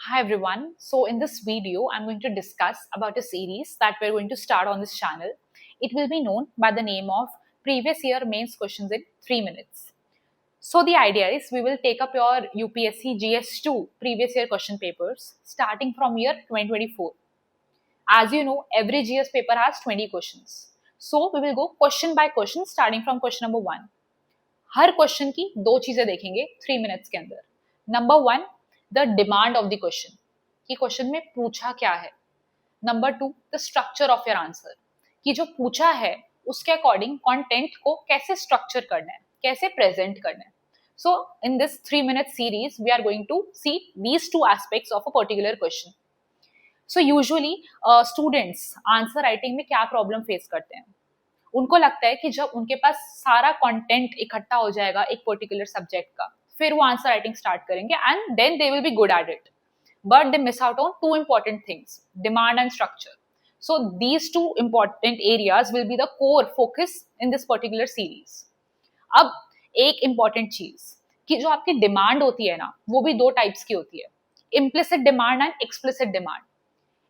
Hi everyone. So in this video, I'm going to discuss about a series that we're going to start on this channel. It will be known by the name of Previous Year Mains Questions in 3 Minutes. So the idea is we will take up your UPSC GS2 previous year question papers starting from year 2024. As you know, every GS paper has 20 questions. So we will go question by question starting from question number 1. Her question की दो चीजें देखेंगे 3 minutes के अंदर. Number 1, the demand of the question, कि question में पूछा क्या है. Number 2, the structure of your answer, कि जो पूछा है उसके अकॉर्डिंग कंटेंट को कैसे स्ट्रक्चर करना है, कैसे प्रेजेंट करना है. So in this 3 minute series we are going to see these two aspects of a particular question. So usually students answer writing में क्या प्रॉब्लम फेस करते हैं. उनको लगता है कि जब उनके पास सारा कंटेंट इकट्ठा हो जाएगा एक पर्टिकुलर सब्जेक्ट का, फिर वो आंसर राइटिंग स्टार्ट करेंगे and then they will be good at it. But they miss out on two important things, demand and structure. So these two important areas will be the core focus in this particular series. अब एक important चीज, कि जो आपकी demand होती है ना, वो भी दो टाइप्स की होती है, implicit demand and explicit demand.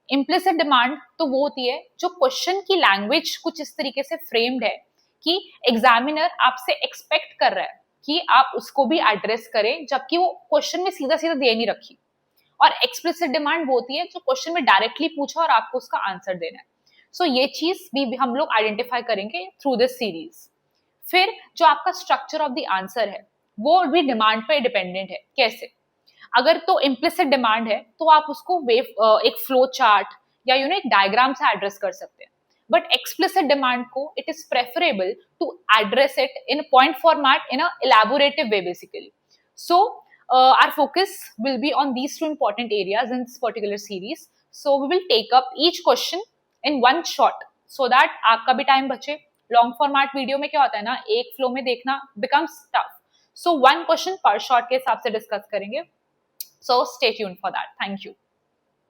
Implicit demand तो वो होती है जो क्वेश्चन की लैंग्वेज कुछ इस तरीके से फ्रेम्ड है कि एग्जामिनर आपसे एक्सपेक्ट कर रहा है कि आप उसको भी एड्रेस करें, जबकि वो क्वेश्चन में सीधा सीधा दे नहीं रखी. और एक्सप्लिसिट डिमांड वो होती है जो क्वेश्चन में डायरेक्टली पूछा और आपको उसका आंसर देना है. सो ये चीज भी हम लोग आइडेंटिफाई करेंगे थ्रू दिस सीरीज. फिर जो आपका स्ट्रक्चर ऑफ द आंसर है वो भी डिमांड पे डिपेंडेंट है. कैसे? अगर तो इम्प्लिसिट डिमांड है तो आप उसको एक फ्लो चार्ट या एक डायग्राम से एड्रेस कर सकते हैं. बट एक्सप्लिसिट डिमांड को it is preferable to address it in point format in a elaborative way basically. So our focus will be on these two important areas in this particular series. So we will take up each question in one shot so that आपका भी time बचे. Long format video में क्या होता है ना, एक flow में देखना becomes tough. So one question per shot के हिसाब से डिस्कस करेंगे. So stay tuned for that. Thank you.